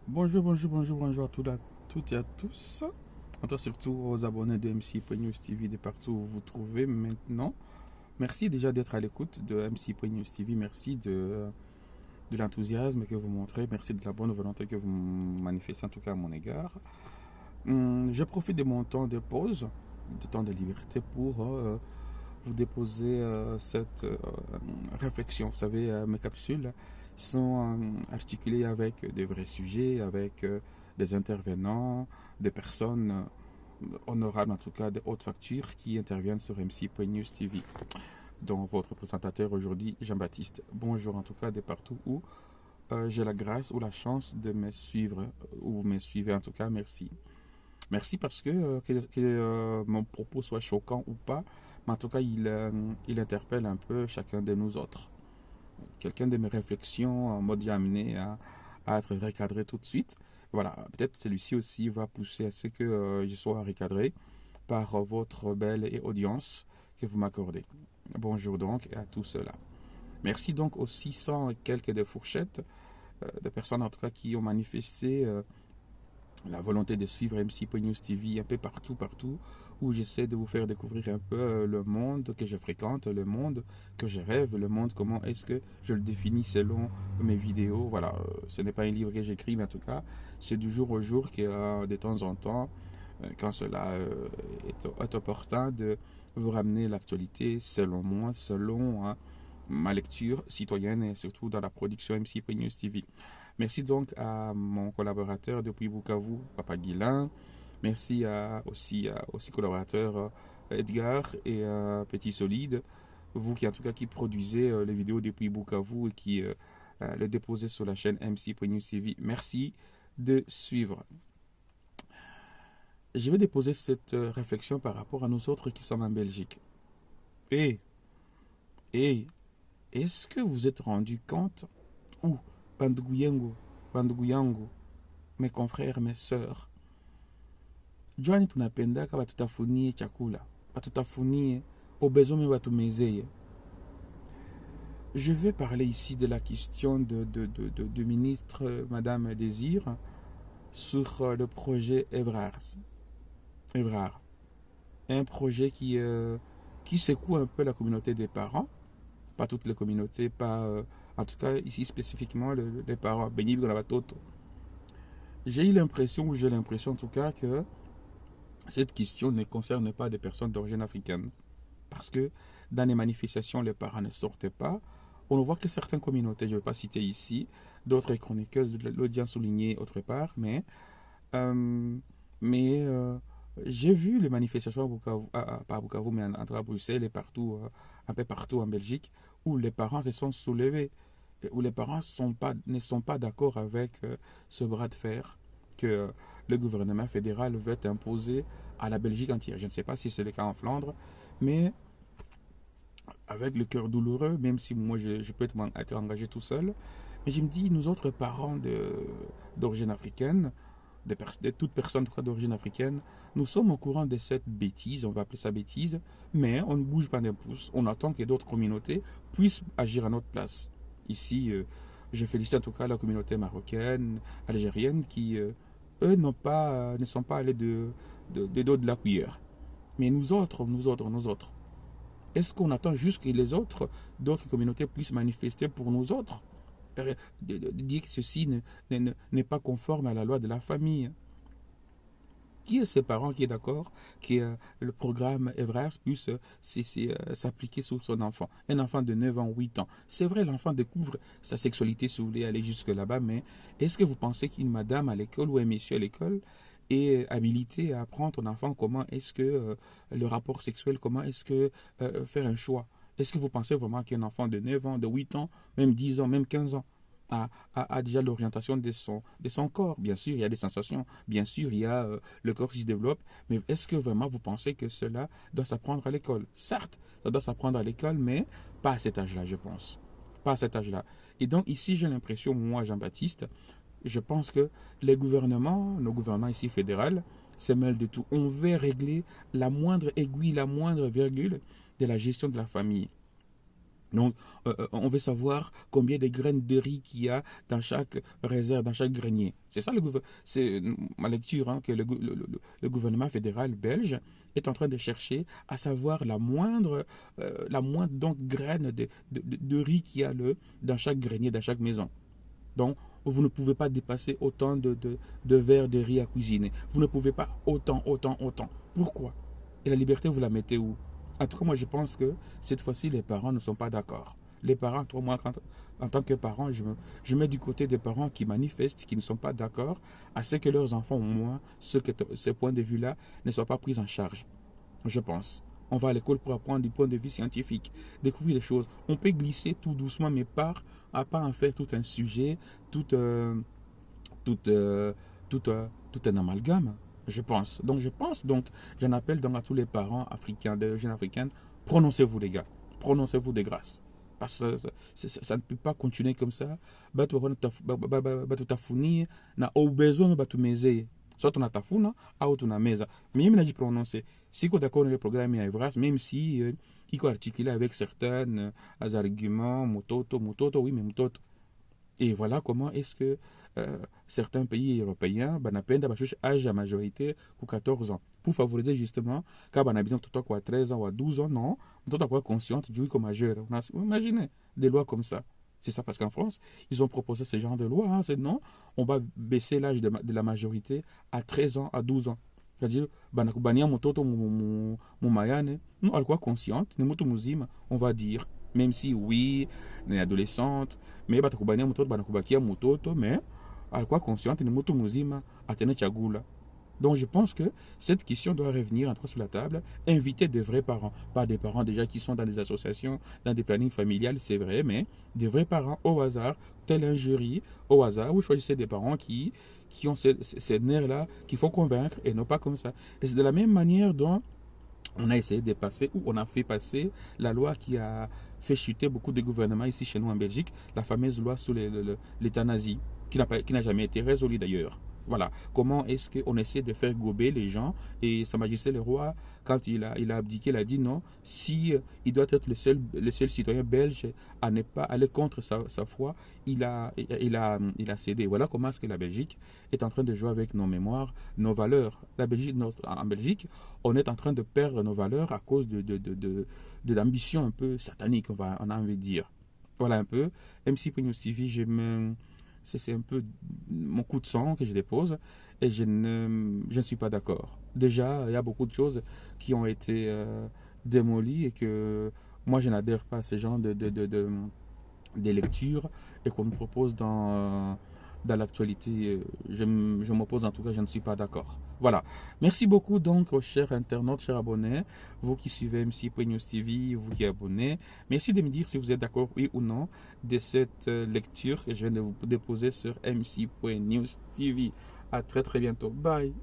Bonjour à toutes et à tous. En tout cas, surtout aux abonnés de MC.News TV de partout où vous vous trouvez maintenant. Merci déjà d'être à l'écoute de MC.News TV. Merci de l'enthousiasme que vous montrez. Merci de la bonne volonté que vous manifestez en tout cas à mon égard. Je profite de mon temps de pause, de temps de liberté pour vous déposer cette réflexion. Vous savez, mes capsules sont articulées avec des vrais sujets, avec des intervenants, des personnes honorables, en tout cas de haute facture, qui interviennent sur MC.News TV. Donc, votre présentateur aujourd'hui, Jean-Baptiste. Bonjour, en tout cas, de partout où j'ai la grâce ou la chance de me suivre, ou vous me suivez, en tout cas, merci. Merci parce que mon propos soit choquant ou pas, mais en tout cas, il interpelle un peu chacun de nous autres. Quelqu'un de mes réflexions m'a déjà amené à être recadré tout de suite. Voilà, peut-être celui-ci aussi va pousser à ce que je sois recadré par votre belle et audience que vous m'accordez. Bonjour donc à tout cela. Merci donc aux 600 et quelques de fourchettes de personnes en tout cas qui ont manifesté la volonté de suivre MC.News TV un peu partout, où j'essaie de vous faire découvrir un peu le monde que je fréquente, le monde que je rêve, le monde, comment est-ce que je le définis selon mes vidéos. Voilà, ce n'est pas un livre que j'écris, mais en tout cas, c'est du jour au jour que de temps en temps, quand cela est opportun, de vous ramener l'actualité selon moi, selon ma lecture citoyenne et surtout dans la production MC.News TV. Merci donc à mon collaborateur depuis Bukavu, Papa Guilain. Merci aussi collaborateur Edgar et Petit Solide. Vous qui en tout cas qui produisez les vidéos depuis Bukavu et qui le déposez sur la chaîne MC.News TV. Merci de suivre. Je vais déposer cette réflexion par rapport à nous autres qui sommes en Belgique. Et, et, est-ce que vous êtes rendu compte où Banduguyango, mes confrères, mes sœurs, Joani tunapendaka batutafunie chakula, batutafunie obezomi batumezeye. Je vais parler ici de la question de ministre Madame Désir sur le projet Evrard. Un projet qui secoue un peu la communauté des parents, pas toutes les communautés, pas en tout cas ici spécifiquement les parents, Béni Batoto. J'ai l'impression en tout cas que cette question ne concerne pas des personnes d'origine africaine. Parce que dans les manifestations, les parents ne sortent pas. On voit que certaines communautés, je ne vais pas citer ici, d'autres chroniqueuses l'ont bien souligné autre part, euh, mais j'ai vu les manifestations à Bukavu, pas à Bukavu, mais à Bruxelles et partout, un peu partout en Belgique, où les parents se sont soulevés, où les parents ne sont pas d'accord avec ce bras de fer que le gouvernement fédéral veut imposer à la Belgique entière. Je ne sais pas si c'est le cas en Flandre, mais avec le cœur douloureux, même si moi je peux être engagé tout seul, mais je me dis, nous autres parents d'origine africaine, de toute personne d'origine africaine, nous sommes au courant de cette bêtise, on va appeler ça bêtise, mais on ne bouge pas d'un pouce. On attend que d'autres communautés puissent agir à notre place. Ici, je félicite en tout cas la communauté marocaine, algérienne, qui, eux, ne sont pas allés de dos de la cuillère. Mais nous autres, est-ce qu'on attend juste que les autres, d'autres communautés puissent manifester pour nous autres? De dire que ceci n'est pas conforme à la loi de la famille. Qui est ces parents qui est d'accord que le programme Evrars puisse s'appliquer sur son enfant? Un enfant de 9 ans, 8 ans. C'est vrai, l'enfant découvre sa sexualité si vous voulez aller jusque là-bas, mais est-ce que vous pensez qu'une madame à l'école ou un monsieur à l'école est habilité à apprendre un enfant comment est-ce que le rapport sexuel, comment est-ce que faire un choix? Est-ce que vous pensez vraiment qu'un enfant de 9 ans, de 8 ans, même 10 ans, même 15 ans, a déjà l'orientation de son corps? Bien sûr, il y a des sensations, bien sûr, il y a le corps qui se développe, mais est-ce que vraiment vous pensez que cela doit s'apprendre à l'école? Certes, ça doit s'apprendre à l'école, mais pas à cet âge-là, je pense. Pas à cet âge-là. Et donc ici, j'ai l'impression, moi, Jean-Baptiste, je pense que les gouvernements, nos gouvernements ici fédéraux, se mêlent de tout. On veut régler la moindre aiguille, la moindre virgule de la gestion de la famille. Donc, on veut savoir combien de graines de riz qu'il y a dans chaque réserve, dans chaque grenier. C'est ça, c'est ma lecture, hein, que le gouvernement fédéral belge est en train de chercher à savoir la moindre donc, graine de riz qu'il y a dans chaque grenier, dans chaque maison. Donc, vous ne pouvez pas dépasser autant de verres de riz à cuisiner. Vous ne pouvez pas autant. Pourquoi? Et la liberté, vous la mettez où? En tout cas, moi, je pense que cette fois-ci, les parents ne sont pas d'accord. Les parents, moi, en tant que parent, je mets du côté des parents qui manifestent, qui ne sont pas d'accord à ce que leurs enfants, au moins, ce point de vue-là, ne soient pas pris en charge. Je pense. On va à l'école pour apprendre du point de vue scientifique, découvrir les choses. On peut glisser tout doucement, mais pas en faire tout un sujet, tout, tout, tout, tout un amalgame, je pense. Donc, j'en appelle donc à tous les parents africains, de jeunes africaines, prononcez-vous les gars, prononcez-vous de grâce. Parce que ça ne peut pas continuer comme ça. Batu tafuni na besoin batu meze. Soit on a tafuna, ou on a meza. Mais il m'a dit prononcer. Si vous êtes d'accord avec le programme Evras, même si il faut articuler avec certains arguments, mototo, oui, mais mototo. Et voilà comment est-ce que certains pays européens banapenda bashusha âge à majorité pour 14 ans. Pour favoriser justement, quand on a besoin de quoi 13 ans ou à 12 ans, non, on doit être consciente du comme majeur. Imaginez des lois comme ça. C'est ça parce qu'en France, ils ont proposé ce genre de loi. Hein, c'est non, on va baisser l'âge de la majorité à 13 ans, à 12 ans. C'est-à-dire, banakubania mototo mayane, nous, alquois consciente, nous muzima, on va dire. Même si, oui, les adolescentes, mais batakubania mototo, banakubakia mototo, mais alquois consciente, nous muzima, atene chagula. Donc je pense que cette question doit revenir entrer sur la table, inviter des vrais parents, pas des parents déjà qui sont dans des associations, dans des plannings familiales, c'est vrai, mais des vrais parents au hasard, tel un jury, au hasard, vous choisissez des parents qui ont ces nerfs-là, qu'il faut convaincre et non pas comme ça. Et c'est de la même manière dont on a essayé de passer, ou on a fait passer la loi qui a fait chuter beaucoup de gouvernements ici chez nous en Belgique, la fameuse loi sur l'euthanasie, qui n'a jamais été résolue d'ailleurs. Voilà, comment est-ce qu'on essaie de faire gober les gens. Et Sa Majesté le Roi, quand il a abdiqué, il a dit non, si il doit être le seul citoyen belge à ne pas aller contre sa foi, il a cédé. Voilà comment est-ce que la Belgique est en train de jouer avec nos mémoires, nos valeurs. En Belgique, on est en train de perdre nos valeurs à cause de l'ambition un peu satanique, on a envie de dire. Voilà un peu. MC Pigno TV, c'est un peu mon coup de sang que je dépose et je ne suis pas d'accord. Déjà, il y a beaucoup de choses qui ont été démolies et que moi, je n'adhère pas à ce genre de lectures et qu'on me propose dans l'actualité. Je m'oppose en tout cas, je ne suis pas d'accord. Voilà. Merci beaucoup donc aux chers internautes, chers abonnés, vous qui suivez MC News TV, vous qui abonnez. Merci de me dire si vous êtes d'accord, oui ou non, de cette lecture que je viens de vous déposer sur MC News TV. À très très bientôt. Bye.